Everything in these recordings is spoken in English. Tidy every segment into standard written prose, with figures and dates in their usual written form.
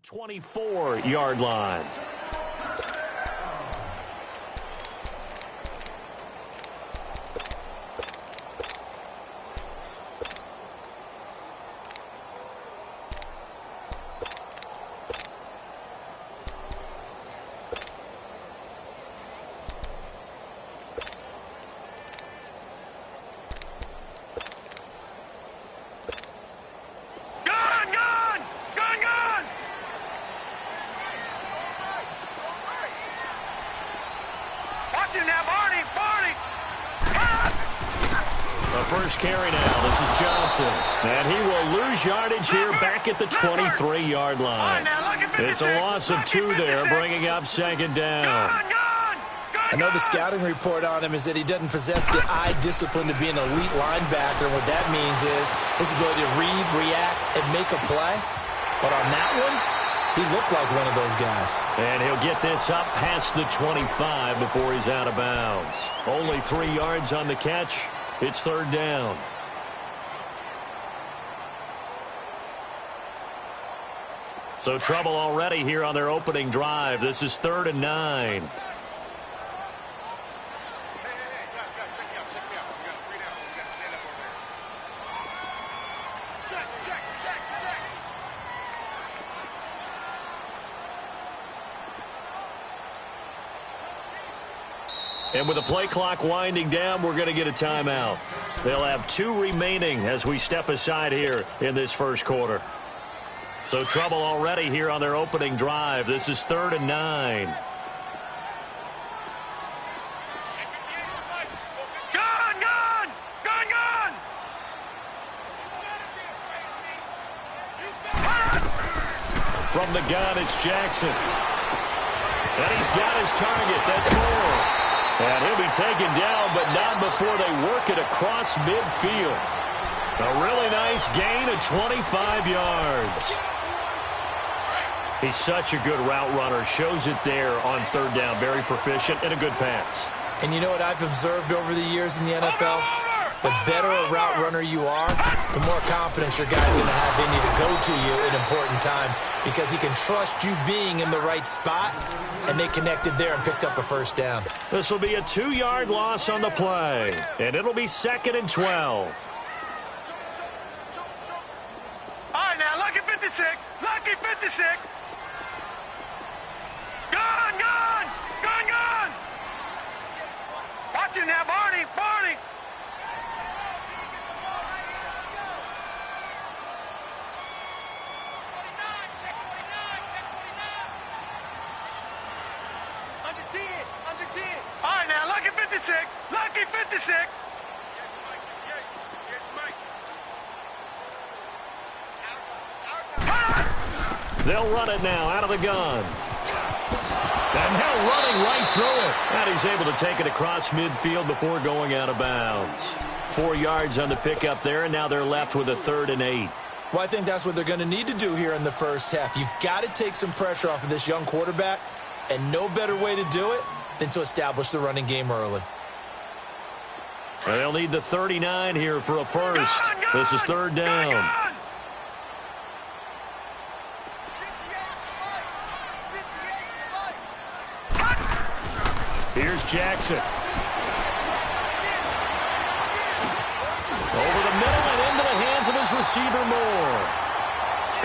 24-yard line. First carry now. This is Johnson. And he will lose yardage here back at the 23-yard line. It's a loss of 2 there, bringing up second down. I know the scouting report on him is that he doesn't possess the eye discipline to be an elite linebacker. What that means is his ability to read, react, and make a play. But on that one, he looked like one of those guys. And he'll get this up past the 25 before he's out of bounds. Only 3 yards on the catch. It's third down. So trouble already here on their opening drive. This is 3rd and 9. And with the play clock winding down, we're going to get a timeout. They'll have 2 remaining as we step aside here in this first quarter. So trouble already here on their opening drive. This is 3rd and 9. From the gun, it's Jackson. And he's got his target. That's Moore. And he'll be taken down, but not before they work it across midfield. A really nice gain of 25 yards. He's such a good route runner. Shows it there on 3rd down. Very proficient and a good pass. And you know what I've observed over the years in the NFL? The better a route runner you are, the more confidence your guy's going to have in you to go to you in important times because he can trust you being in the right spot, and they connected there and picked up a first down. This will be a 2-yard loss on the play, and it'll be 2nd and 12. All right, now, lucky 56. Lucky 56. Gone, gone, gone, gone. Watch it now, Barney, Barney. All right, now, lucky 56. Lucky 56. They'll run it now out of the gun. And now running right through it. And he's able to take it across midfield before going out of bounds. 4 yards on the pickup there, and now they're left with a 3rd and 8. Well, I think that's what they're going to need to do here in the first half. You've got to take some pressure off of this young quarterback, and no better way to do it than to establish the running game early. They'll need the 39 here for a first. This is 3rd down. Here's Jackson. Over the middle and into the hands of his receiver, Moore.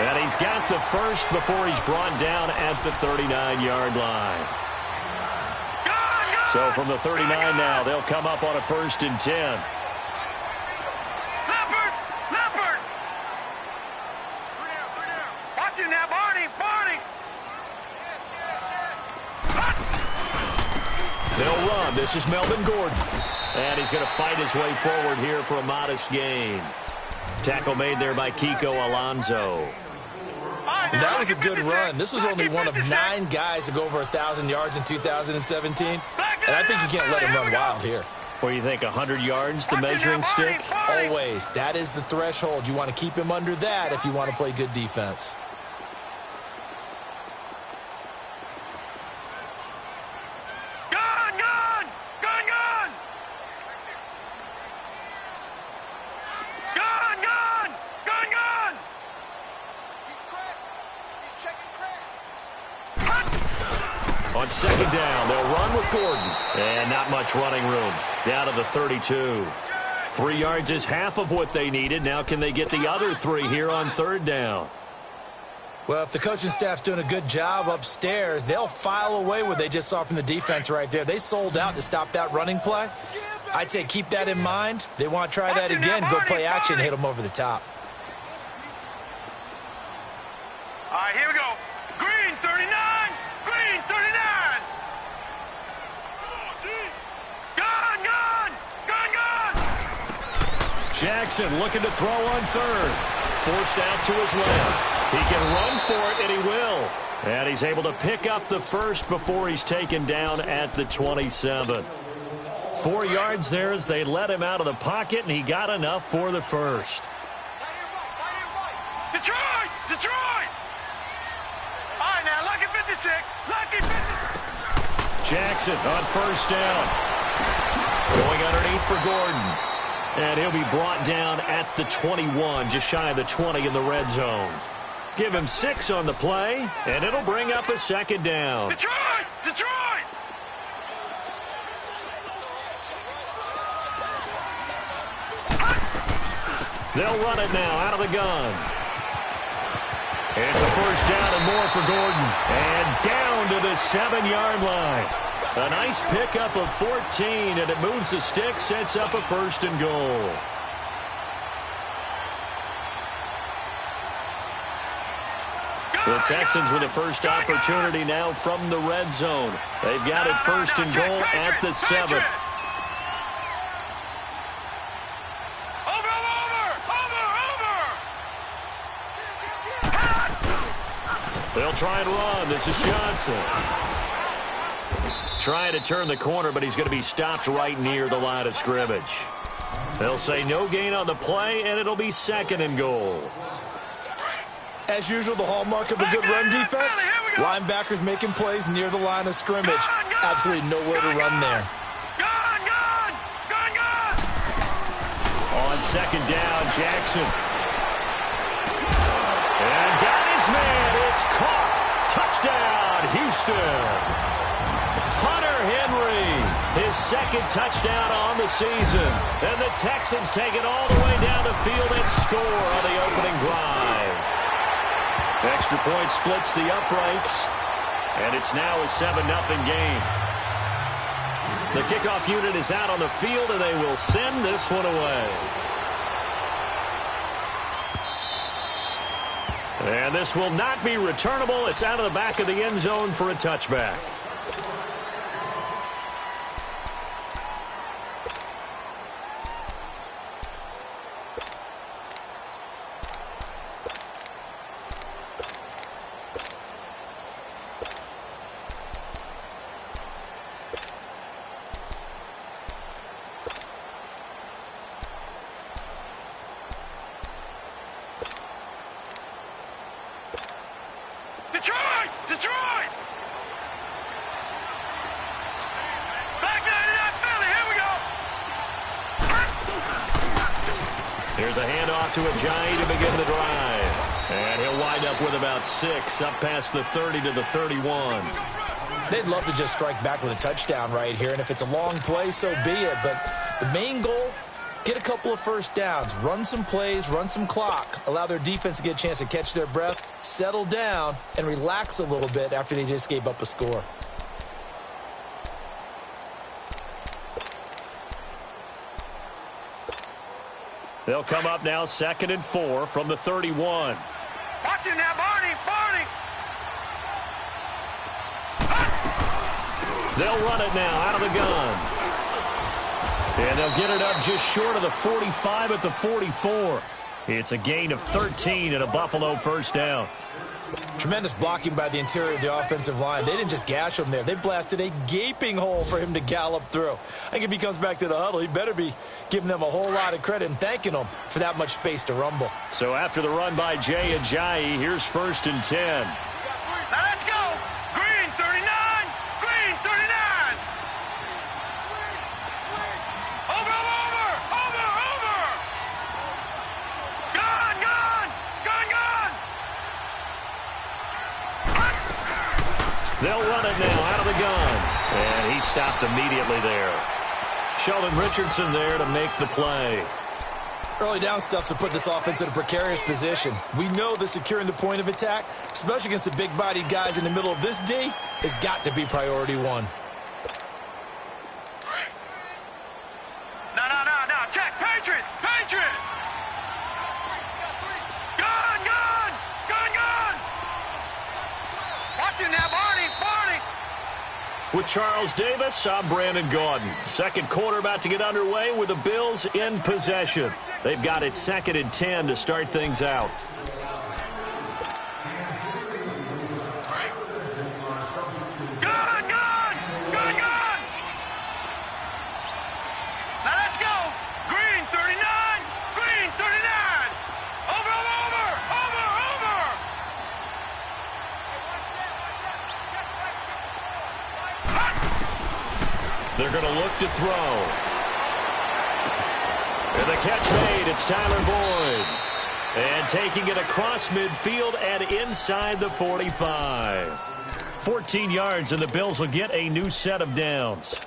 And he's got the first before he's brought down at the 39-yard line. So from the 39 now, they'll come up on a 1st and 10. Leopard! Leopard! Watch it now, Barney! Barney! They'll run. This is Melvin Gordon. And he's going to fight his way forward here for a modest gain. Tackle made there by Kiko Alonso. That was a good run. This was only one of 9 guys to go over 1,000 yards in 2017. And I think you can't let him run wild here. What do you think, 100 yards, the measuring stick? Always. That is the threshold. You want to keep him under that if you want to play good defense. Gone! Gone! Gone! Gone! He's checking Chris. On second down, they'll run with Gordon. And not much running room. Down to the 32. 3 yards is half of what they needed. Now can they get the other 3 here on third down? Well, if the coaching staff's doing a good job upstairs, they'll file away what they just saw from the defense right there. They sold out to stop that running play. I'd say keep that in mind. They want to try that again, go play action, hit them over the top. All right, here we go. Green 39. Green 39. Gun, gun. Gun, gun. Jackson looking to throw on third. Forced out to his left. He can run for it, and he will. And he's able to pick up the first before he's taken down at the 27. 4 yards there as they let him out of the pocket, and he got enough for the first. Detroit! Detroit! All right, now, lucky 56. Lucky 56. Jackson on first down. Going underneath for Gordon. And he'll be brought down at the 21, just shy of the 20 in the red zone. Give him 6 on the play, and it'll bring up a second down. Detroit! Detroit! They'll run it now out of the gun. It's a first down and more for Gordon. And down to the 7-yard line. A nice pickup of 14, and it moves the stick, sets up a first and goal. The Texans with a first opportunity now from the red zone. They've got it first and goal at the 7. They'll try and run. This is Johnson. Trying to turn the corner, but he's going to be stopped right near the line of scrimmage. They'll say no gain on the play, and it'll be second and goal. As usual, the hallmark of a good run defense, linebackers making plays near the line of scrimmage. Absolutely nowhere to run there. On second down, Jackson. And got his man. It's caught. Touchdown, Houston. Hunter Henry, his second touchdown on the season. And the Texans take it all the way down the field and score on the opening drive. Extra point splits the uprights, and it's now a 7-0 game. The kickoff unit is out on the field, and they will send this one away. And this will not be returnable. It's out of the back of the end zone for a touchback. Here's a handoff to Ajayi to begin the drive. And he'll wind up with about 6, up past the 30 to the 31. They'd love to just strike back with a touchdown right here, and if it's a long play, so be it. But the main goal, get a couple of first downs, run some plays, run some clock, allow their defense to get a chance to catch their breath, settle down, and relax a little bit after they just gave up a score. They'll come up now 2nd and 4 from the 31. Watch him now, Barney. Barney. They'll run it now out of the gun. And they'll get it up just short of the 45 at the 44. It's a gain of 13 and a Buffalo first down. Tremendous blocking by the interior of the offensive line. They didn't just gash him there. They blasted a gaping hole for him to gallop through. I think if he comes back to the huddle, he better be giving them a whole lot of credit and thanking them for that much space to rumble. So after the run by Jay Ajayi, here's 1st and 10. Now let's go. Green 39. Green 39. Over. Gun. They'll run it now out of the gun. And he stopped immediately there. Sheldon Richardson there to make the play. Early down stuffs will put this offense in a precarious position. We know that securing the point of attack, especially against the big-bodied guys in the middle of this D, has got to be priority one. No. Check. Patriot. Gun. Watch it now, Barney. With Charles Davis, I'm Brandon Gaudin. Second quarter about to get underway with the Bills in possession. They've got it 2nd and 10 to start things out. Gun. Now let's go. Green 39. Over. They're going to look to throw. And the catch made. It's Tyler Boyd. And taking it across midfield and inside the 45. 14 yards, and the Bills will get a new set of downs.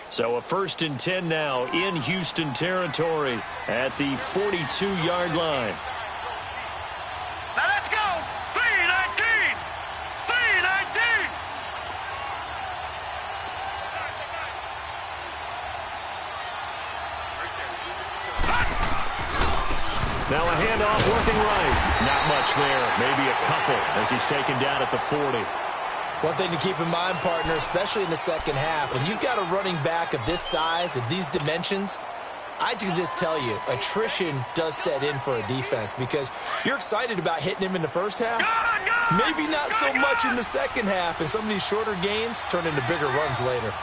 So a 1st and 10 now in Houston territory at the 42-yard line. Now let's go. 3-19. Now a handoff working right. Not much there. Maybe a couple as he's taken down at the 40. One thing to keep in mind, partner, especially in the second half, when you've got a running back of this size and these dimensions, I can just tell you, attrition does set in for a defense because you're excited about hitting him in the first half. Maybe not so much in the second half, and some of these shorter gains turn into bigger runs later.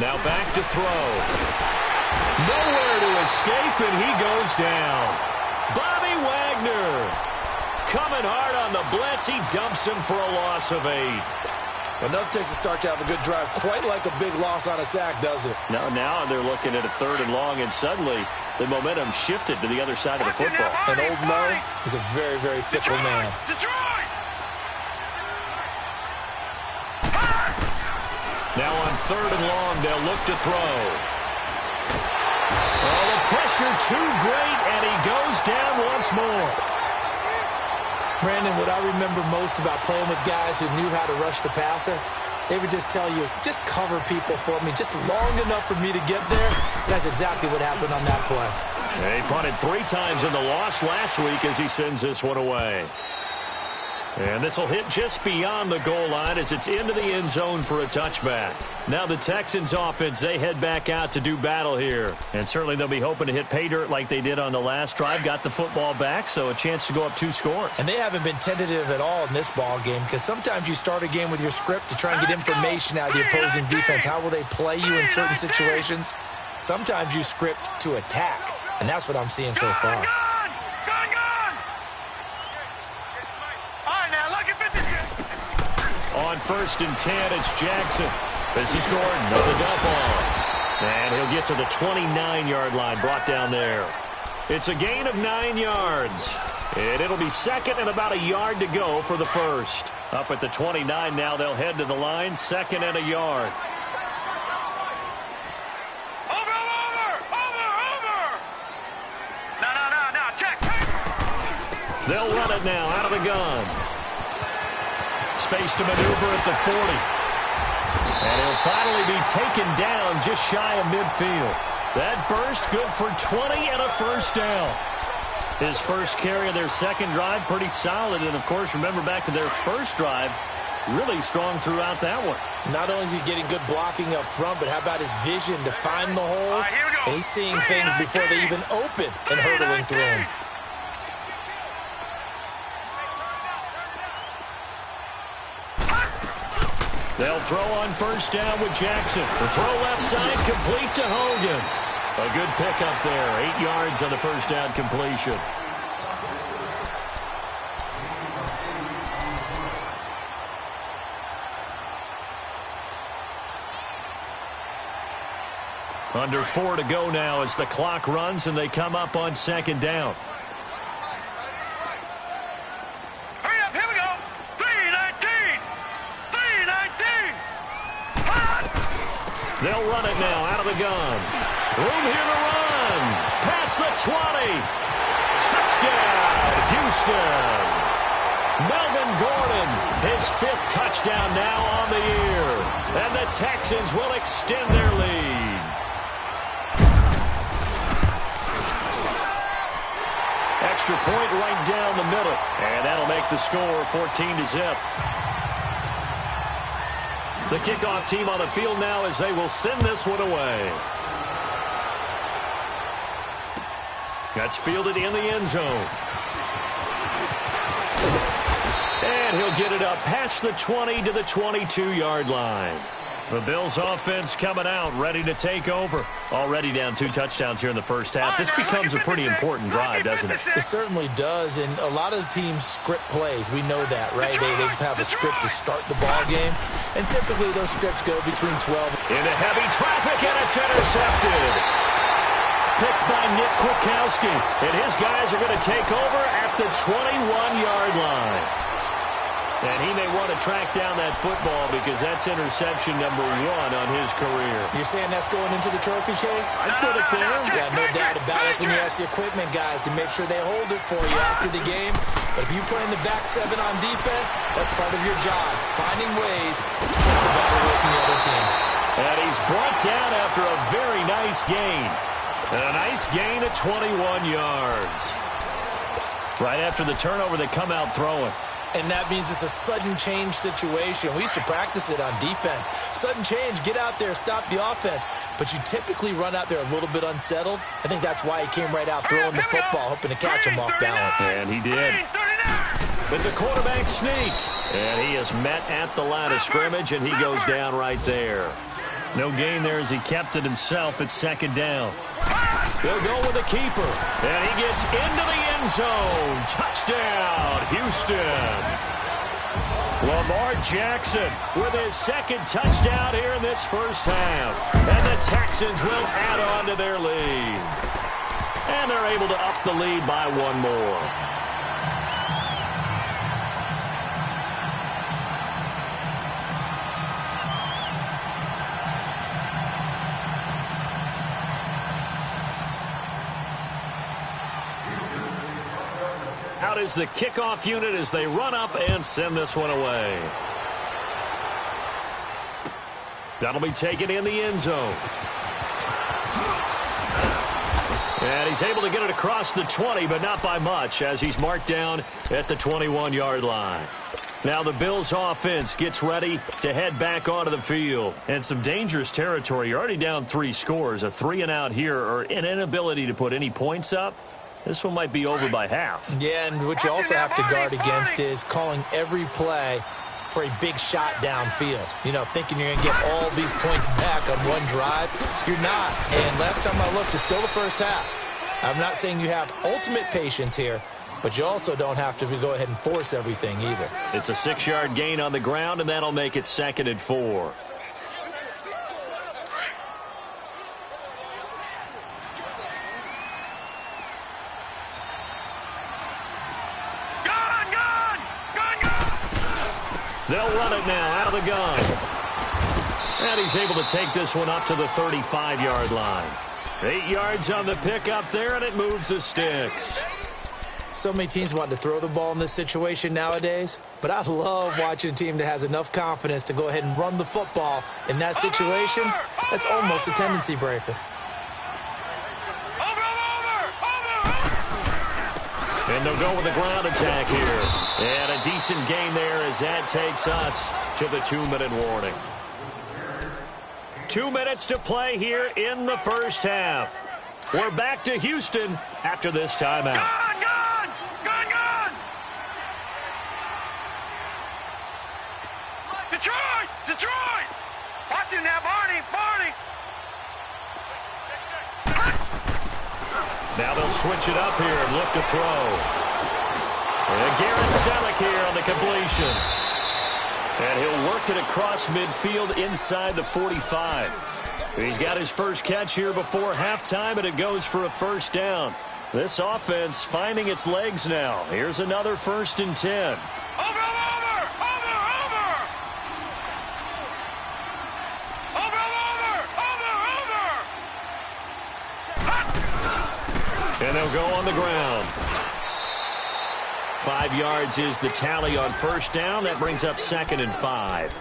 Now back to throw. Nowhere to escape, and he goes down. Bobby Wagner coming hard on the blitz. He dumps him for a loss of 8. Enough takes a start to have a good drive. Quite like a big loss on a sack, does it? Now they're looking at a 3rd and long, and suddenly the momentum shifted to the other side of the football. And Old Mo is a very, very fickle man. Now on 3rd and long, they'll look to throw. Oh, the pressure too great, and he goes down once more. Brandon, what I remember most about playing with guys who knew how to rush the passer, they would just tell you, just cover people for me, just long enough for me to get there. That's exactly what happened on that play. He punted 3 times in the loss last week as he sends this one away. And this will hit just beyond the goal line as it's into the end zone for a touchback. Now the Texans offense, they head back out to do battle here. And certainly they'll be hoping to hit pay dirt like they did on the last drive. Got the football back, so a chance to go up 2 scores. And they haven't been tentative at all in this ball game because sometimes you start a game with your script to try and get information out of the opposing defense. How will they play you in certain situations? Sometimes you script to attack, and that's what I'm seeing so far. On 1st and 10, it's Jackson. This is Gordon with the dump off. And he'll get to the 29-yard line, brought down there. It's a gain of 9 yards. And it'll be 2nd and about a yard to go for the first. Up at the 29 now, they'll head to the line, 2nd and a yard. Over. No, check. They'll run it now out of the gun. Space to maneuver at the 40. And he'll finally be taken down just shy of midfield. That burst good for 20 and a first down. His first carry of their second drive, pretty solid. And, of course, remember back to their first drive, really strong throughout that one. Not only is he getting good blocking up front, but how about his vision to find the holes? And he's seeing things before they even open and hurdling through them. They'll throw on first down with Jackson. The throw left side complete to Hogan. A good pickup there. 8 yards on the first down completion. Under 4 to go now as the clock runs and they come up on second down. Hurry up, here we go. 3-19. 3-19. They'll run it now out of the gun. Room here to run. Past the 20. Touchdown, Houston. Melvin Gordon, his 5th touchdown now on the year. And the Texans will extend their lead. Extra point right down the middle. And that'll make the score 14-0. The kickoff team on the field now as they will send this one away. That's fielded in the end zone. And he'll get it up past the 20 to the 22-yard line. The Bills offense coming out, ready to take over. Already down 2 touchdowns here in the first half. This becomes a pretty important drive, doesn't it? It certainly does, and a lot of the teams script plays. We know that, right? They have a script to start the ball game, and typically those scripts go between 12. Into heavy traffic, and it's intercepted. Picked by Nick Kwiatkowski, and his guys are going to take over at the 21-yard line. And he may want to track down that football because that's interception number 1 on his career. You're saying that's going into the trophy case? I'd put it there. Yeah, no doubt about it. That's when you ask the equipment guys to make sure they hold it for you after the game. But if you play in the back 7 on defense, that's part of your job, finding ways to take the ball away from the other team. And he's brought down after a very nice gain. And a nice gain at 21 yards. Right after the turnover, they come out throwing. And that means it's a sudden change situation. We used to practice it on defense. Sudden change, get out there, stop the offense. But you typically run out there a little bit unsettled. I think that's why he came right out throwing the football, hoping to catch him off balance. And he did. It's a quarterback sneak. And he is met at the line of scrimmage, and he goes down right there. No gain there as he kept it himself at second down. They'll go with the keeper. And he gets into the end zone. Touchdown, Houston. Lamar Jackson with his 2nd touchdown here in this first half. And the Texans will add on to their lead. And they're able to up the lead by 1 more. Out is the kickoff unit as they run up and send this one away. That'll be taken in the end zone. And he's able to get it across the 20, but not by much, as he's marked down at the 21-yard line. Now the Bills offense gets ready to head back onto the field. And some dangerous territory. You're already down 3 scores. A 3-and-out here, or an inability to put any points up. This one might be over by half. Yeah, and what you also have to guard against is calling every play for a big shot downfield. You know, thinking you're going to get all these points back on one drive. You're not. And last time I looked, it's still the first half. I'm not saying you have ultimate patience here, but you also don't have to go ahead and force everything either. It's a 6-yard gain on the ground, and that'll make it 2nd and 4. They'll run it now out of the gun. And he's able to take this one up to the 35-yard line. 8 yards on the pickup there, and it moves the sticks. So many teams want to throw the ball in this situation nowadays, but I love watching a team that has enough confidence to go ahead and run the football in that situation. That's almost a tendency breaker. And they'll go with the ground attack here. And a decent gain there as that takes us to the 2-minute warning. 2 minutes to play here in the first half. We're back to Houston after this timeout. Gone! Detroit! Watch him now, Barney! Now they'll switch it up here and look to throw. And Garrett Selleck here on the completion. And he'll work it across midfield inside the 45. He's got his first catch here before halftime, and it goes for a first down. This offense finding its legs now. Here's another 1st and 10. And they'll go on the ground. 5 yards is the tally on first down. That brings up 2nd and 5.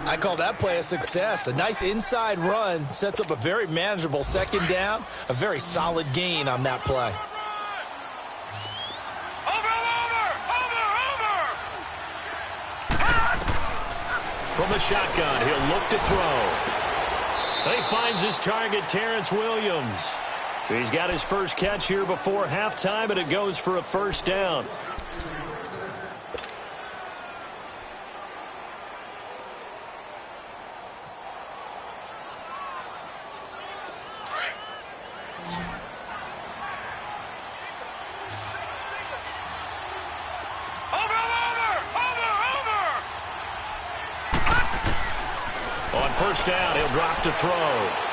I call that play a success. A nice inside run sets up a very manageable 2nd down. A very solid gain on that play. From the shotgun, he'll look to throw. He finds his target, Terrence Williams. He's got his first catch here before halftime, and it goes for a first down. On first down, he'll drop to throw.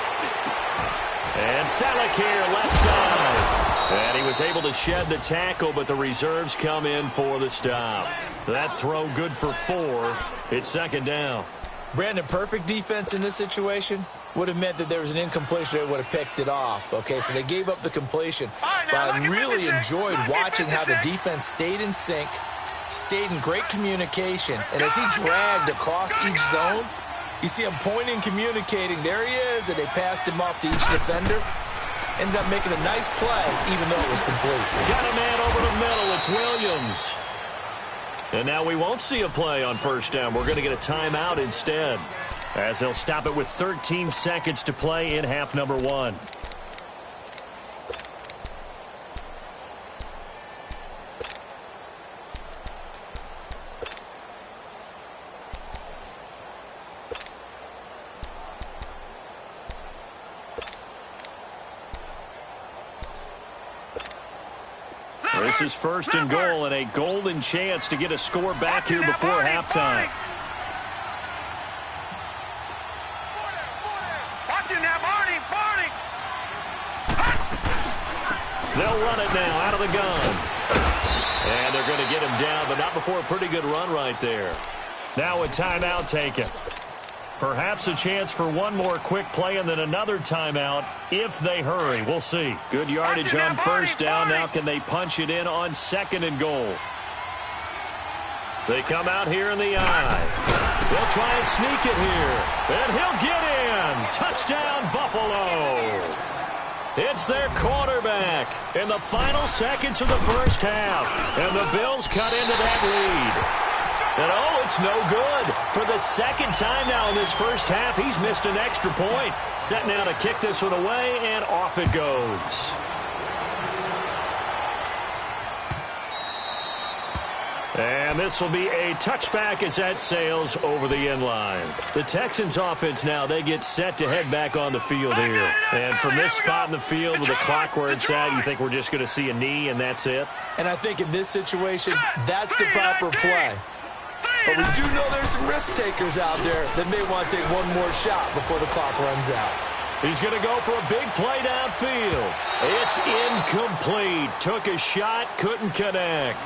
And Salek here, left side. And he was able to shed the tackle, but the reserves come in for the stop. That throw good for 4. It's 2nd down. Brandon, perfect defense in this situation would have meant that there was an incompletion that would have picked it off. Okay, so they gave up the completion. But I really enjoyed watching how the defense stayed in sync, stayed in great communication. And as he dragged across each zone, you see him pointing, communicating. There he is, and they passed him off to each defender. Ended up making a nice play, even though it was complete. Got a man over the middle. It's Williams. And now we won't see a play on first down. We're going to get a timeout instead, as they'll stop it with 13 seconds to play in half number 1. This is 1st and goal, and a golden chance to get a score back here before halftime. They'll run it now out of the gun. And they're going to get him down, but not before a pretty good run right there. Now a timeout taken. Perhaps a chance for one more quick play and then another timeout if they hurry. We'll see. Good yardage on first down. Now can they punch it in on 2nd and goal? They come out here in the eye. They'll try and sneak it here. And he'll get in. Touchdown, Buffalo. It's their quarterback in the final seconds of the first half. And the Bills cut into that lead. And oh, it's no good. For the 2nd time now in this first half, he's missed an extra point. Set now to kick this one away, and off it goes. And this will be a touchback as that sails over the end line. The Texans offense now, they get set to head back on the field here. And from this spot in the field with the clock where it's at, you think we're just going to see a knee and that's it? And I think in this situation, that's the proper play. But we do know there's some risk takers out there that may want to take one more shot before the clock runs out. He's going to go for a big play downfield. It's incomplete. Took a shot, couldn't connect.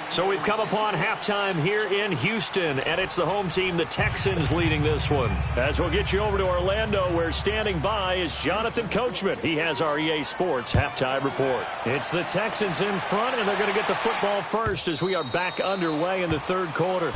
So we've come upon halftime here in Houston, and it's the home team, the Texans, leading this one. As we'll get you over to Orlando, where standing by is Jonathan Coachman. He has our EA Sports halftime report. It's the Texans in front, and they're going to get the football first as we are back underway in the 3rd quarter.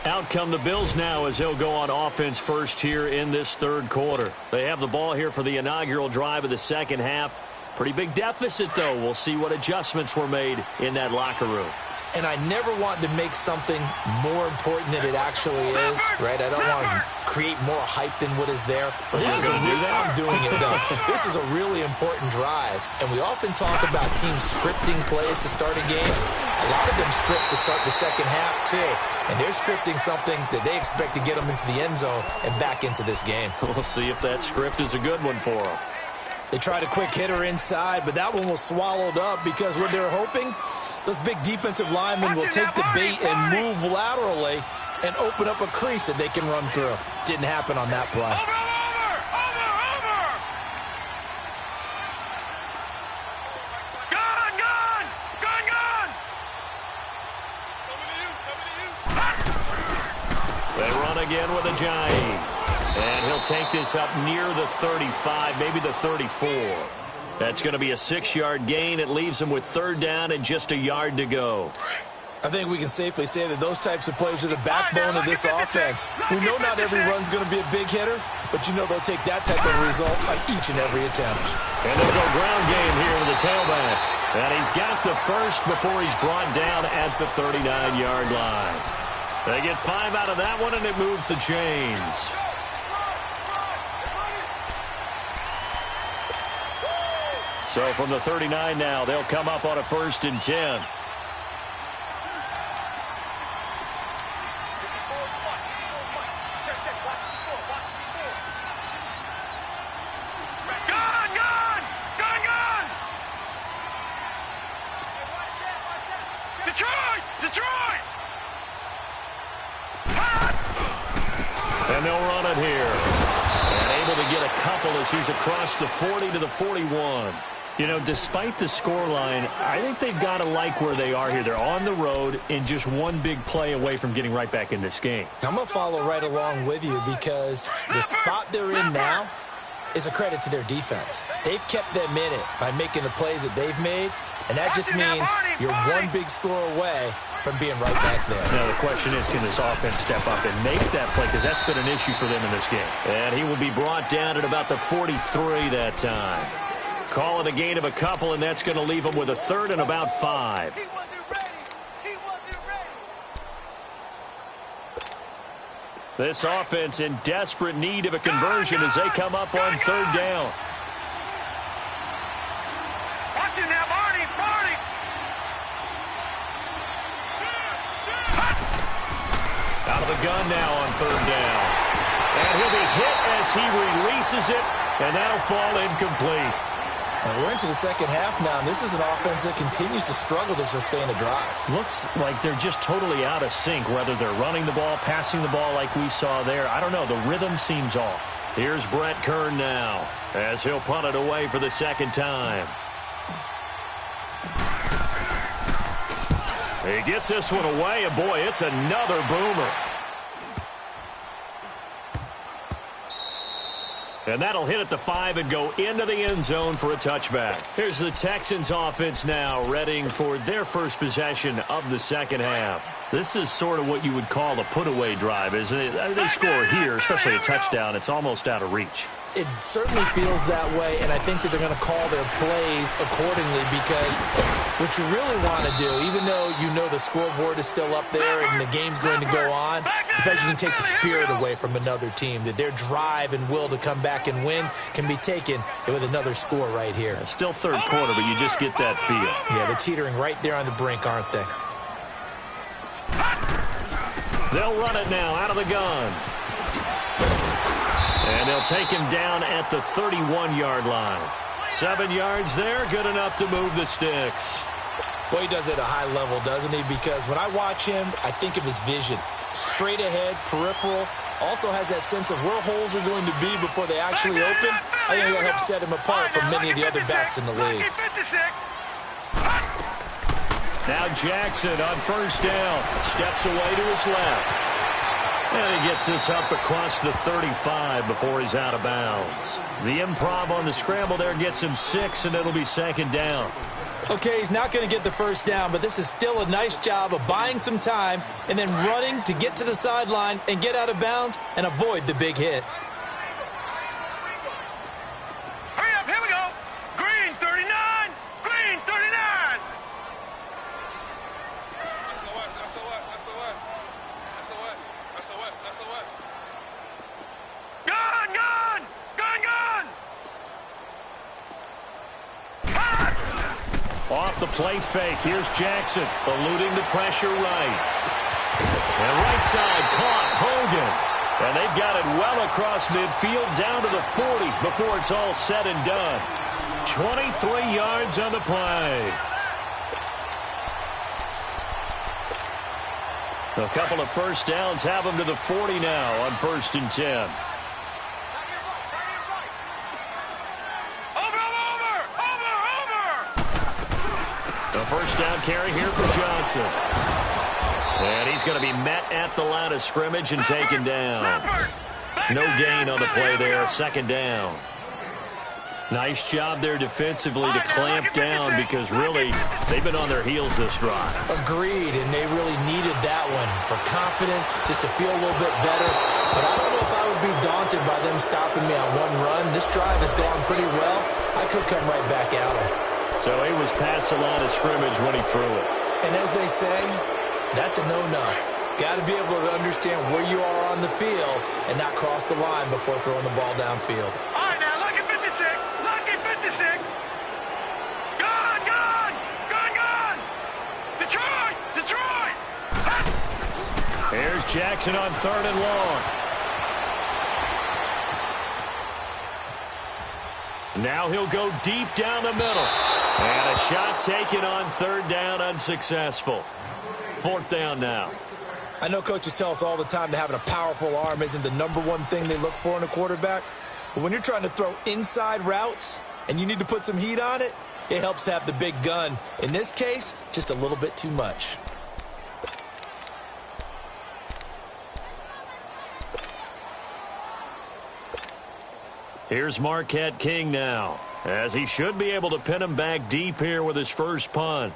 Out come the Bills now as they'll go on offense first here in this 3rd quarter. They have the ball here for the inaugural drive of the 2nd half. Pretty big deficit, though. We'll see what adjustments were made in that locker room. And I never want to make something more important than it actually is, right? I don't want to create more hype than what is there. But this is I'm doing it, though. This is a really important drive. And we often talk about teams scripting plays to start a game. A lot of them script to start the 2nd half, too. And they're scripting something that they expect to get them into the end zone and back into this game. We'll see if that script is a good one for them. They tried a quick hitter inside, but that one was swallowed up because what they're hoping Those big defensive linemen will take the bait and move laterally and open up a crease that they can run through. Didn't happen on that play. Over! They run again with Ajayi. And he'll take this up near the 35, maybe the 34. That's going to be a 6-yard gain. It leaves him with 3rd down and just a yard to go. I think we can safely say that those types of plays are the backbone of this offense. We know not every run's going to be a big hitter, but you know they'll take that type of result on each and every attempt. And they'll go ground game here with the tailback. And he's got the first before he's brought down at the 39-yard line. They get 5 out of that one, and it moves the chains. So from the 39 now, they'll come up on a 1st and 10. Detroit! And they'll run it here. And able to get a couple as he's across the 40 to the 41. You know, despite the scoreline, I think they've got to like where they are here. They're on the road and just one big play away from getting right back in this game. I'm going to follow right along with you because the spot they're in now is a credit to their defense. They've kept them in it by making the plays that they've made, and that just means you're one big score away from being right back there. Now the question is, can this offense step up and make that play? Because that's been an issue for them in this game. And he will be brought down at about the 43 that time. Call it a gain of a couple, and that's going to leave him with a 3rd and about 5. He wasn't ready. This offense in desperate need of a conversion as they come up on 3rd down. Watch it now, Barney. Out of the gun now on 3rd down. And he'll be hit as he releases it, and that'll fall incomplete. And we're into the second half now, and this is an offense that continues to struggle to sustain a drive. Looks like they're just totally out of sync, whether they're running the ball, passing the ball like we saw there. I don't know. The rhythm seems off. Here's Brett Kern now as he'll punt it away for the 2nd time. He gets this one away, and boy, it's another boomer. And that'll hit at the 5 and go into the end zone for a touchback. Here's the Texans offense now, readying for their first possession of the second half. This is sort of what you would call a put-away drive, isn't it? They score here, especially a touchdown. It's almost out of reach. It certainly feels that way, and I think that they're going to call their plays accordingly because what you really want to do, even though you know the scoreboard is still up there and the game's going to go on, the fact you can take the spirit away from another team, that their drive and will to come back and win can be taken with another score right here. Still 3rd quarter, but you just get that feel. Yeah, they're teetering right there on the brink, aren't they? They'll run it now out of the gun. And they'll take him down at the 31-yard line. 7 yards there, good enough to move the sticks. Boy, he does it at a high level, doesn't he? Because when I watch him, I think of his vision. Straight ahead, peripheral, also has that sense of where holes are going to be before they actually open. I think that'll help set him apart from many of the other backs in the league. Now Jackson on 1st down. Steps away to his left. And he gets this up across the 35 before he's out of bounds. The improv on the scramble there gets him 6, and it'll be 2nd down. Okay, he's not going to get the 1st down, but this is still a nice job of buying some time and then running to get to the sideline and get out of bounds and avoid the big hit. Hurry up, here we go. Green 39, green 39. Off the play fake, here's Jackson, eluding the pressure right. And right side caught, Hogan. And they've got it well across midfield, down to the 40 before it's all said and done. 23 yards on the play. A couple of first downs have them to the 40 now on 1st and 10. A first down carry here for Johnson. And he's going to be met at the line of scrimmage and taken down. No gain on the play there, 2nd down. Nice job there defensively to clamp down because really they've been on their heels this drive. Agreed, and they really needed that one for confidence, just to feel a little bit better. But I don't know if I would be daunted by them stopping me on one run. This drive has gone pretty well. I could come right back at them. So he was past the line of scrimmage when he threw it. And as they say, that's a no-no. Got to be able to understand where you are on the field and not cross the line before throwing the ball downfield. All right, now, lucky 56. Lucky 56. Gone, gone. Gone, gone. Detroit. Detroit. Here's Jackson on 3rd and long. Now he'll go deep down the middle. And a shot taken on 3rd down, unsuccessful. 4th down now. I know coaches tell us all the time that having a powerful arm isn't the #1 thing they look for in a quarterback. But when you're trying to throw inside routes and you need to put some heat on it, it helps to have the big gun. In this case, just a little bit too much. Here's Marquette King now, as he should be able to pin him back deep here with his first punt.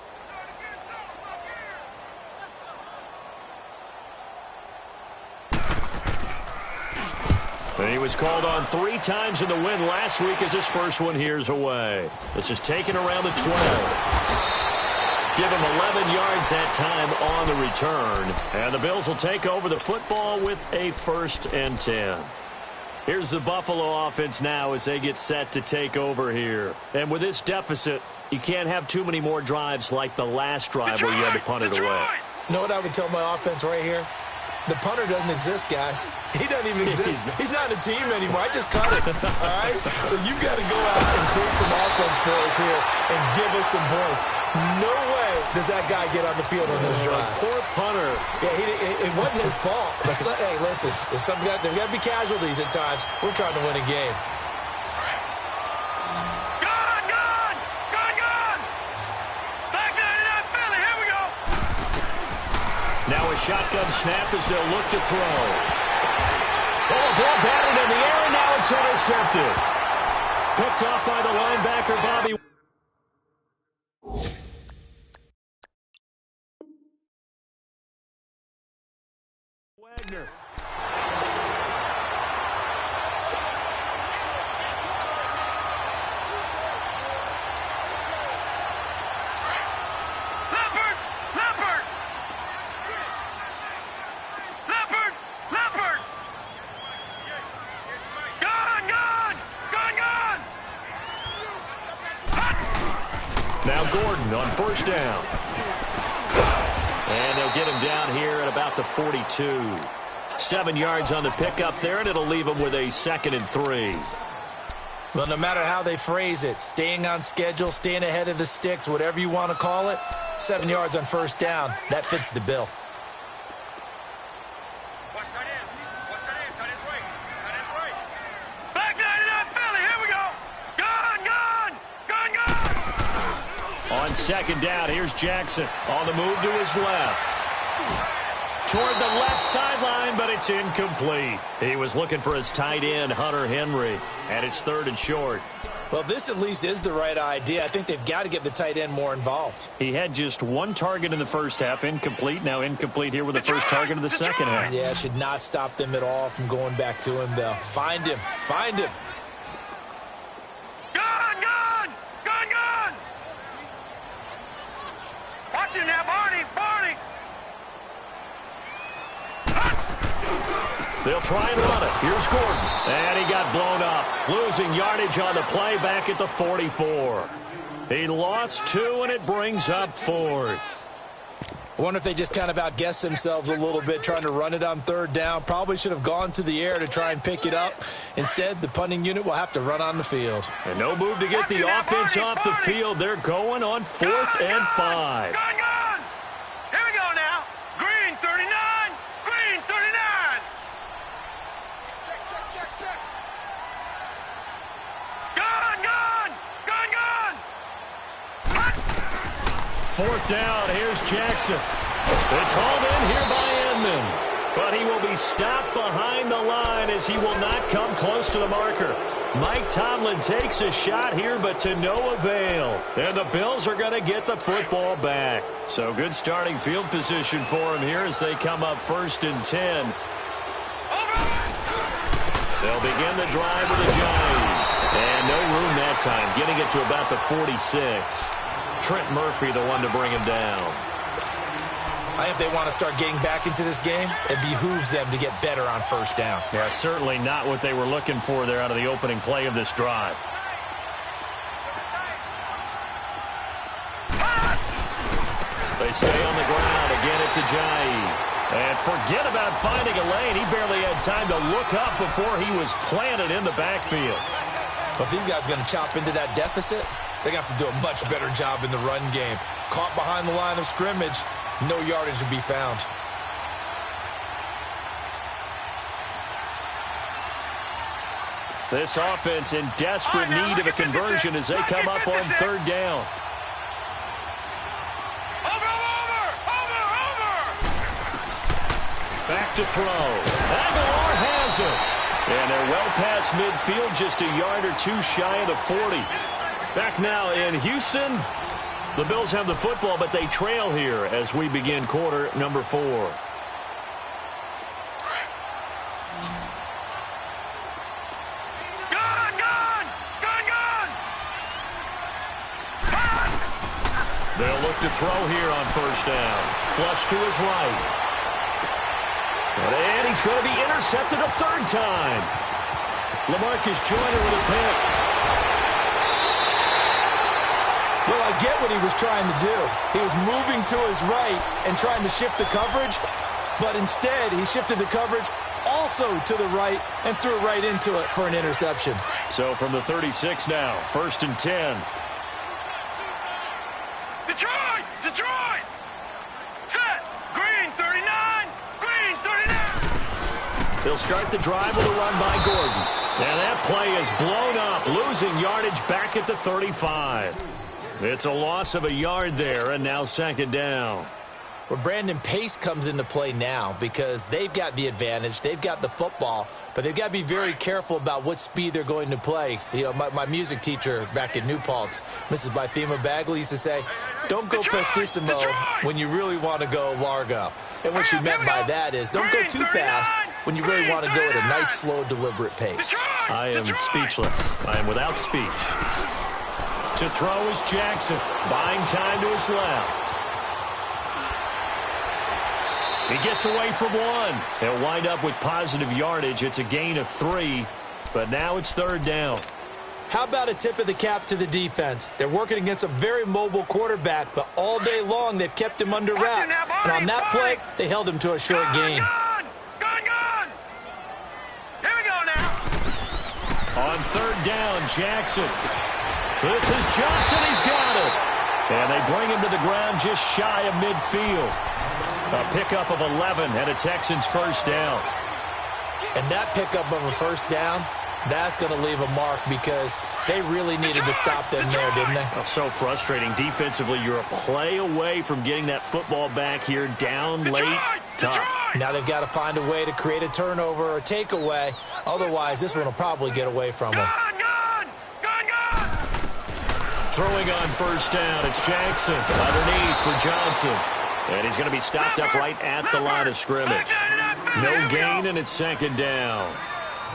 And he was called on 3 times in the win last week as his first one here's away. This is taken around the 12. Give him 11 yards that time on the return. And the Bills will take over the football with a 1st and 10. Here's the Buffalo offense now as they get set to take over here. And with this deficit, you can't have too many more drives like the last drive where you had to punt it away. You know what I would tell my offense right here? The punter doesn't exist, guys. He doesn't even exist. He's not a team anymore. I just cut it, all right? So you've got to go out and create some offense for us here and give us some points. No way does that guy get on the field on this drive. Poor punter. Yeah, it wasn't his fault. But hey, listen, there's got to be casualties at times. We're trying to win a game. Now a shotgun snap as they'll look to throw. Oh, a ball batted in the air, and now it's intercepted. Picked off by the linebacker, Bobby Wagner. Now Gordon on 1st down. And they'll get him down here at about the 42. 7 yards on the pickup there, and it'll leave him with a 2nd and 3. Well, no matter how they phrase it, staying on schedule, staying ahead of the sticks, whatever you want to call it, 7 yards on 1st down, that fits the bill. On 2nd down, here's Jackson on the move to his left. Toward the left sideline, but it's incomplete. He was looking for his tight end, Hunter Henry, and it's 3rd and short. Well, this at least is the right idea. I think they've got to get the tight end more involved. He had just 1 target in the first half, incomplete. Now incomplete here with the first target of the second half. Yeah, should not stop them at all from going back to him, though. Find him. Find him. Watch it now, Barney. They'll try and run it. Here's Gordon. And he got blown up. Losing yardage on the play back at the 44. He lost 2, and it brings up 4th. I wonder if they just kind of outguessed themselves a little bit trying to run it on 3rd down. Probably should have gone to the air to try and pick it up. Instead, the punting unit will have to run on the field. And no move to get the offense off the field. They're going on 4th and 5. Gone. Here we go now. Green, 39. 4th down. Here's Jackson. It's hauled in here by Inman. But he will be stopped behind the line as he will not come close to the marker. Mike Tomlin takes a shot here, but to no avail. And the Bills are going to get the football back. So good starting field position for him here as they come up 1st and 10. They'll begin the drive with a jive. And no room that time, getting it to about the 46. Trent Murphy, the one to bring him down. I think if they want to start getting back into this game, it behooves them to get better on 1st down. Yeah, certainly not what they were looking for there out of the opening play of this drive. They stay on the ground. Again, it's Ajayi. And forget about finding a lane. He barely had time to look up before he was planted in the backfield. But if these guys are going to chop into that deficit, they're going to have to do a much better job in the run game. Caught behind the line of scrimmage, no yardage to be found. This offense in desperate need of a conversion as they come up on 3rd down. Back to throw. Aguilar has it. And they're well past midfield, just a yard or two shy of the 40. Back now in Houston. The Bills have the football, but they trail here as we begin quarter number 4. They'll look to throw here on 1st down. Flush to his right. And he's going to be intercepted a 3rd time. LaMarcus Joyner with a pick. Well, I get what he was trying to do. He was moving to his right and trying to shift the coverage, but instead he shifted the coverage also to the right and threw it right into it for an interception. So from the 36 now, 1st and 10. Detroit! Detroit! Set! Green 39! Green 39! They'll start the drive with a run by Gordon. And that play is blown up, losing yardage back at the 35. It's a loss of a yard there, and now 2nd down. Well, Brandon, pace comes into play now because they've got the advantage. They've got the football, but they've got to be very careful about what speed they're going to play. You know, my music teacher back in New Paltz, Mrs. Bythema Bagley, used to say, don't go prestissimo when you really want to go largo. And what she meant by that is don't go too fast when you really want to go at a nice, slow, deliberate pace. I am speechless. I am without speech. To throw is Jackson, buying time to his left. He gets away from one. They'll wind up with positive yardage. It's a gain of 3, but now it's 3rd down. How about a tip of the cap to the defense? They're working against a very mobile quarterback, but all day long they've kept him under wraps. And on that play, they held him to a short gain. Gun! Here we go now. On 3rd down, Jackson. This is Johnson. He's got it. And they bring him to the ground just shy of midfield. A pickup of 11 and a Texans 1st down. And that pickup of a 1st down, that's going to leave a mark because they really needed to stop them there, didn't they? Oh, so frustrating. Defensively, you're a play away from getting that football back here down late. Tough. Now they've got to find a way to create a turnover or takeaway. Otherwise, this one will probably get away from them. Gun! Throwing on 1st down, it's Jackson underneath for Johnson. And he's going to be stopped up right at the line of scrimmage. No gain, and it's 2nd down.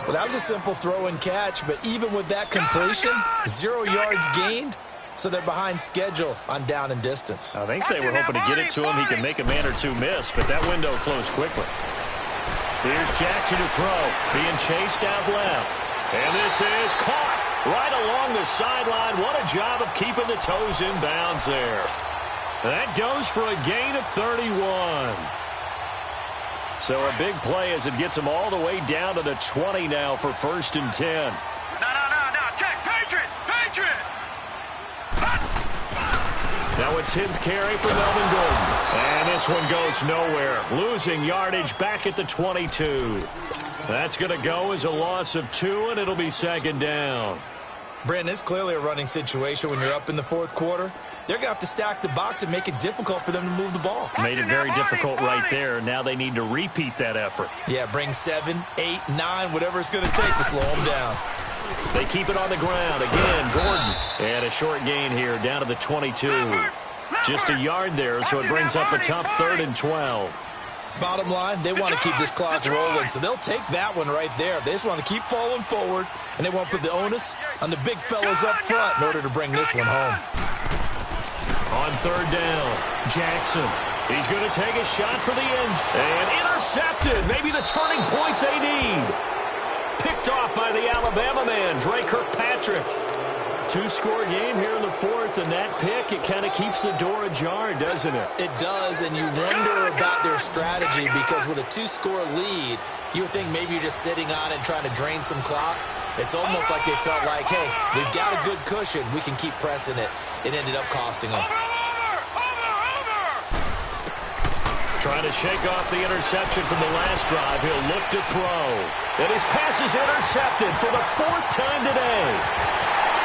Well, that was a simple throw and catch, but even with that completion, 0 yards gained, so they're behind schedule on down and distance. I think they were hoping to get it to him. He can make a man or two miss, but that window closed quickly. Here's Jackson to throw, being chased out left. And this is caught right along the sideline. What a job of keeping the toes in bounds there. That goes for a gain of 31. So a big play as it gets him all the way down to the 20 now for 1st and 10. No. Check. Patriot. Now a 10th carry for Melvin Gordon. And this one goes nowhere. Losing yardage back at the 22. That's going to go as a loss of 2, and it'll be 2nd down. Brandon, it's clearly a running situation when you're up in the fourth quarter. They're going to have to stack the box and make it difficult for them to move the ball. Made it very difficult right there. Now they need to repeat that effort. Yeah, bring 7, 8, 9, whatever it's going to take to slow them down. They keep it on the ground. Again, Gordon. And a short gain here down to the 22. Just a yard there, so it brings up a tough 3rd and 12. Bottom line, they want to keep this clock rolling, so they'll take that one right there. They just want to keep falling forward, and they want to put the onus on the big fellas up front in order to bring this one home. On 3rd down, Jackson. He's going to take a shot for the ends. And intercepted. Maybe the turning point they need. Picked off by the Alabama man, Dre Kirkpatrick. 2-score game here in the 4th, and that pick, it kind of keeps the door ajar, doesn't it? It does, and you wonder about their strategy because with a 2-score lead, you would think maybe you're just sitting on it and trying to drain some clock. It's almost like they felt like, hey, we've got a good cushion. We can keep pressing it. It ended up costing them. Trying to shake off the interception from the last drive. He'll look to throw. And his pass is intercepted for the 4th time today.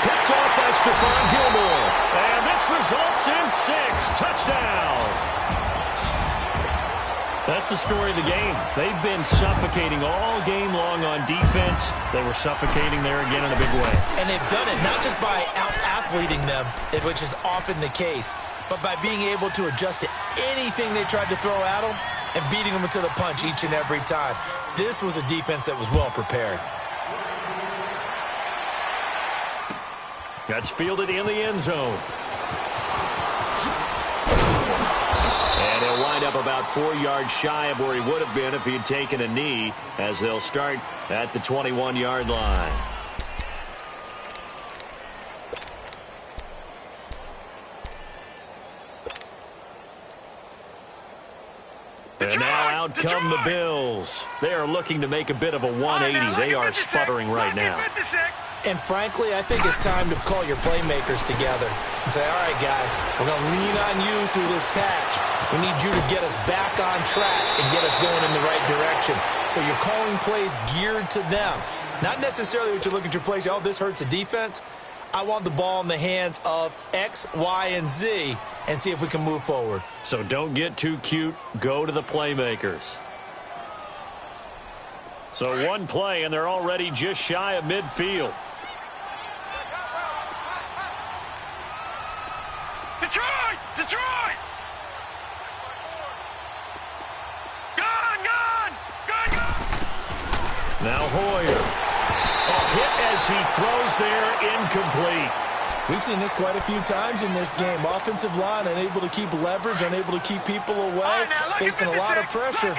Picked off by Stephon Gilmore. And this results in 6. Touchdown. That's the story of the game. They've been suffocating all game long on defense. They were suffocating there again in a big way. And they've done it not just by out-athleting them, which is often the case, but by being able to adjust to anything they tried to throw at them and beating them to the punch each and every time. This was a defense that was well prepared. That's fielded in the end zone. And he'll wind up about 4 yards shy of where he would have been if he had taken a knee, as they'll start at the 21-yard line. And now out come the Bills. They are looking to make a bit of a 180. They are sputtering right now. And frankly, I think it's time to call your playmakers together and say, all right, guys, we're going to lean on you through this patch. We need you to get us back on track and get us going in the right direction. So you're calling plays geared to them. Not necessarily what you look at your plays, oh, this hurts the defense. I want the ball in the hands of X, Y, and Z and see if we can move forward. So don't get too cute. Go to the playmakers. So one play, and they're already just shy of midfield. Detroit! Detroit! Gone! Now Hoyer. A hit as he throws there, incomplete. We've seen this quite a few times in this game. Offensive line unable to keep leverage, unable to keep people away, facing a lot of pressure.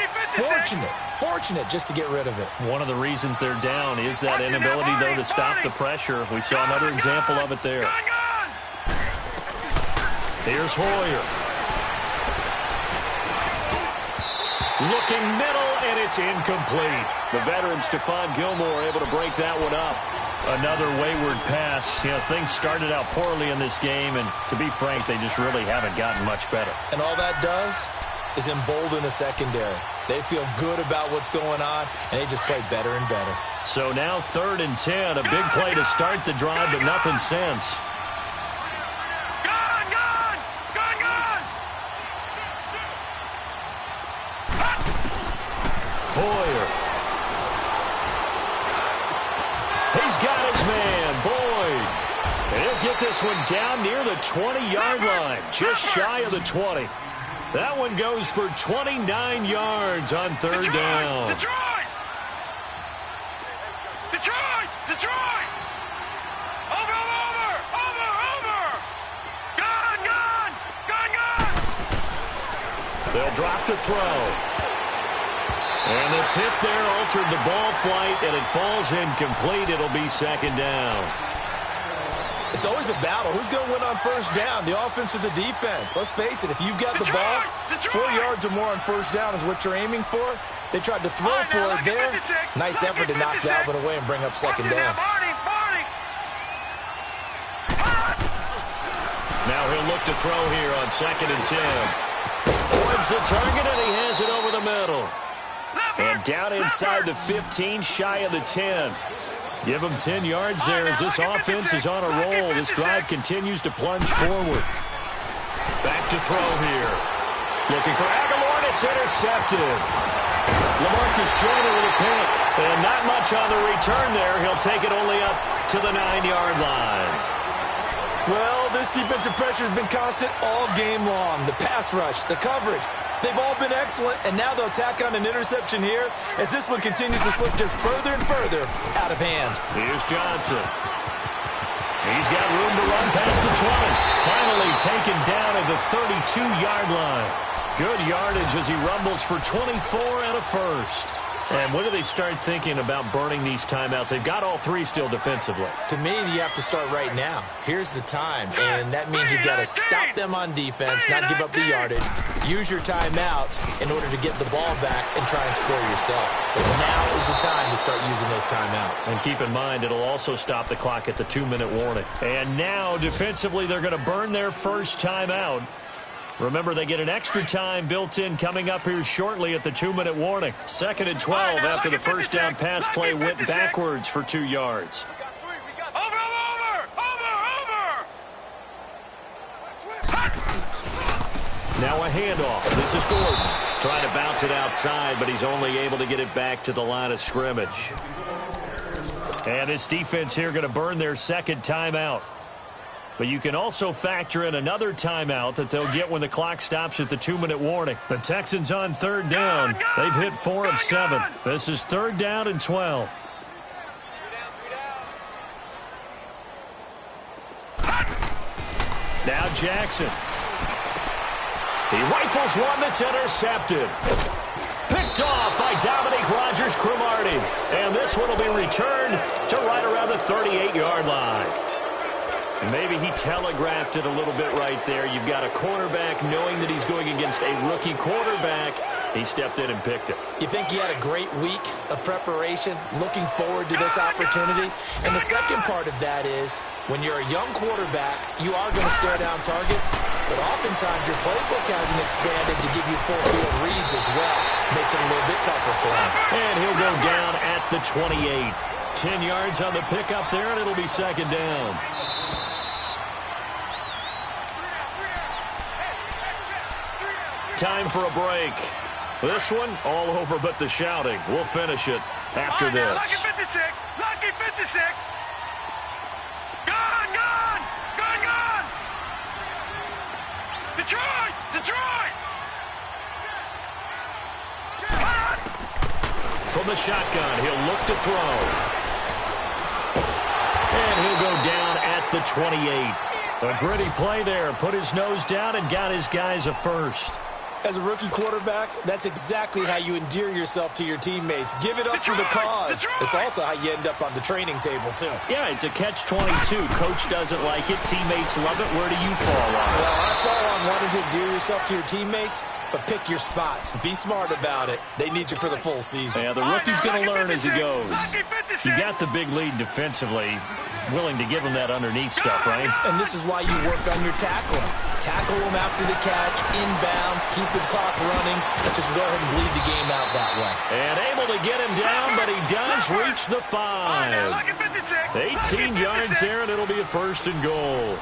Fortunate just to get rid of it. One of the reasons they're down is that inability, though, to stop the pressure. We saw another example of it there. Here's Hoyer. Looking middle, and it's incomplete. The veteran Stephon Gilmore able to break that one up. Another wayward pass. You know, things started out poorly in this game, and to be frank, they just really haven't gotten much better. And all that does is embolden the secondary. They feel good about what's going on, and they just play better and better. So now 3rd and 10, a big play to start the drive, but nothing since. Hoyer. He's got his man, Boyd. And he'll get this one down near the 20-yard line, just shy of the 20. That one goes for 29 yards on 3rd down. Detroit! Detroit! Detroit! Over! Gone! They'll drop to throw. And the tip there altered the ball flight, and it falls incomplete. It'll be 2nd down. It's always a battle. Who's going to win on 1st down, the offense or the defense? Let's face it, if you've got the ball, 4 yards or more on 1st down is what you're aiming for. They tried to throw for it there. Nice effort to knock that one away and bring up 2nd down. Now he'll look to throw here on 2nd and 10. Towards the target, and he has it over the middle. And down inside the 15, shy of the 10. Give him 10 yards there as this offense is on a roll. This drive continues to plunge forward. Back to throw here. Looking for Aguilar, and it's intercepted. LaMarcus Joyner with a pick. And not much on the return there. He'll take it only up to the 9-yard line. Well, this defensive pressure has been constant all game long. The pass rush, the coverage, they've all been excellent, and now they'll tack on an interception here as this one continues to slip just further and further out of hand. Here's Johnson. He's got room to run past the 20. Finally taken down at the 32-yard line. Good yardage as he rumbles for 24 and a first. And when do they start thinking about burning these timeouts? They've got all three still defensively. To me, you have to start right now. Here's the time, and that means you've got to stop them on defense, not give up the yardage. Use your timeout in order to get the ball back and try and score yourself. But now is the time to start using those timeouts. And keep in mind, it'll also stop the clock at the 2-minute warning. And now, defensively, they're going to burn their first timeout. Remember, they get an extra time built in coming up here shortly at the 2-minute warning. 2nd and 12 after the first down pass play went backwards for 2 yards. Now a handoff. This is Gordon. Trying to bounce it outside, but he's only able to get it back to the line of scrimmage. And this defense here going to burn their second timeout. But you can also factor in another timeout that they'll get when the clock stops at the 2-minute warning. The Texans on 3rd down. They've hit 4 of 7. This is 3rd down and 12. Now Jackson. He rifles one that's intercepted. Picked off by Dominique Rodgers-Cromartie. And this one will be returned to right around the 38-yard line. Maybe he telegraphed it a little bit right there. You've got a quarterback knowing that he's going against a rookie quarterback. He stepped in and picked it. You think he had a great week of preparation, looking forward to this opportunity? And the second part of that is, when you're a young quarterback, you are going to stare down targets, but oftentimes your playbook hasn't expanded to give you full field reads as well. Makes it a little bit tougher for him. And he'll go down at the 28. 10 yards on the pickup there, and it'll be 2nd down. Time for a break. This one, all over but the shouting. We'll finish it after this. Lucky 56! Lucky 56! Gone! Gone! Gone! Gone! Detroit! Detroit! From the shotgun, he'll look to throw. And he'll go down at the 28. A gritty play there. Put his nose down and got his guys a first. As a rookie quarterback, that's exactly how you endear yourself to your teammates. Give it up for the cause. It's also how you end up on the training table, too. Yeah, it's a catch-22. Coach doesn't like it. Teammates love it. Where do you fall on it? Well, I fall on wanting to endear yourself to your teammates, but pick your spots. Be smart about it. They need you for the full season. Yeah, the rookie's going to learn as he goes. You got the big lead defensively. Willing to give him that underneath stuff, right? And this is why you work on your tackling. Tackle him after the catch, inbounds, keep the clock running. Just go ahead and bleed the game out that way. And able to get him down, but he does reach the 5. 18 yards there, and it'll be a 1st and goal.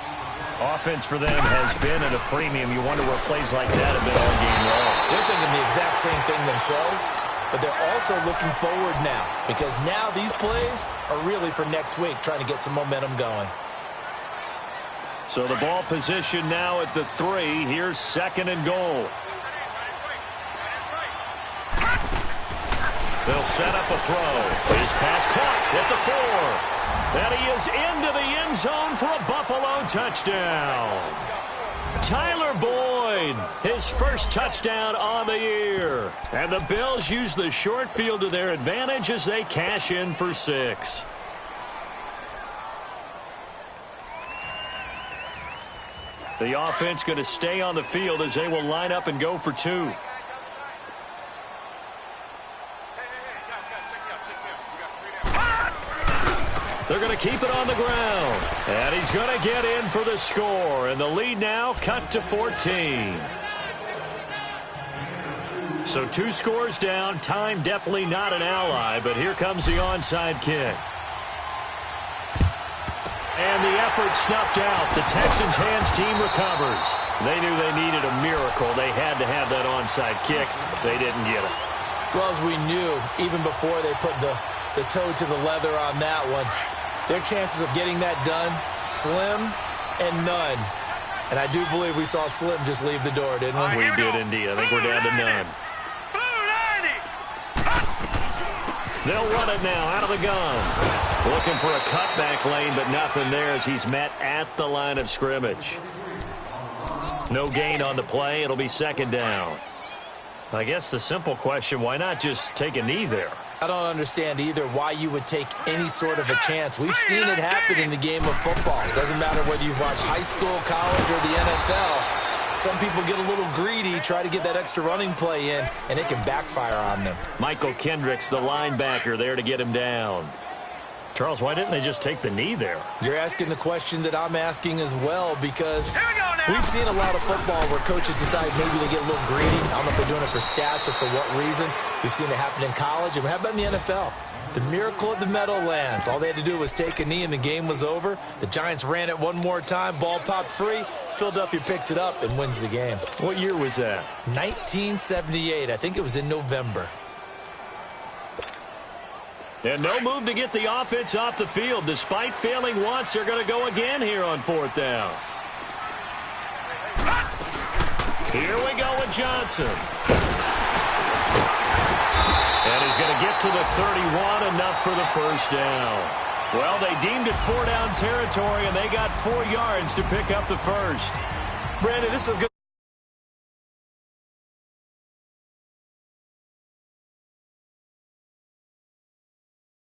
Offense for them has been at a premium. You wonder where plays like that have been all game long. They're thinking the exact same thing themselves, but they're also looking forward now, because now these plays are really for next week, trying to get some momentum going. So the ball position now at the 3. Here's 2nd and goal. They'll set up a throw. His pass caught at the 4. And he is into the end zone for a Buffalo touchdown. Tyler Boyd, his first touchdown on the year. And the Bills use the short field to their advantage as they cash in for 6. The offense going to stay on the field as they will line up and go for 2. They're going to keep it on the ground. And he's going to get in for the score. And the lead now cut to 14. So 2 scores down. Time definitely not an ally. But here comes the onside kick. And the effort snuffed out. The Texans' hands team recovers. They knew they needed a miracle. They had to have that onside kick. They didn't get it. Well, as we knew, even before they put the toe to the leather on that one, their chances of getting that done, slim and none. And I do believe we saw Slim just leave the door, didn't we? We did indeed. I think we're down to none. They'll run it now out of the gun. Looking for a cutback lane, but nothing there as he's met at the line of scrimmage. No gain on the play. It'll be second down. I guess the simple question, why not just take a knee there? I don't understand either why you would take any sort of a chance. We've seen it happen in the game of football. It doesn't matter whether you've watched high school, college, or the NFL. Some people get a little greedy, try to get that extra running play in, and it can backfire on them. Michael Kendricks, the linebacker, there to get him down. Charles, why didn't they just take the knee there? You're asking the question that I'm asking as well, because we've seen a lot of football where coaches decide maybe they get a little greedy. I don't know if they're doing it for stats or for what reason. We've seen it happen in college, and how about in the NFL? The miracle of the Meadowlands. All they had to do was take a knee, and the game was over. The Giants ran it one more time. Ball popped free. Philadelphia picks it up and wins the game. What year was that? 1978. I think it was in November. And no move to get the offense off the field. Despite failing once, they're going to go again here on fourth down. Here we go with Johnson. And he's going to get to the 31, enough for the first down. Well, they deemed it 4-down territory, and they got 4 yards to pick up the first. Brandon, this is a good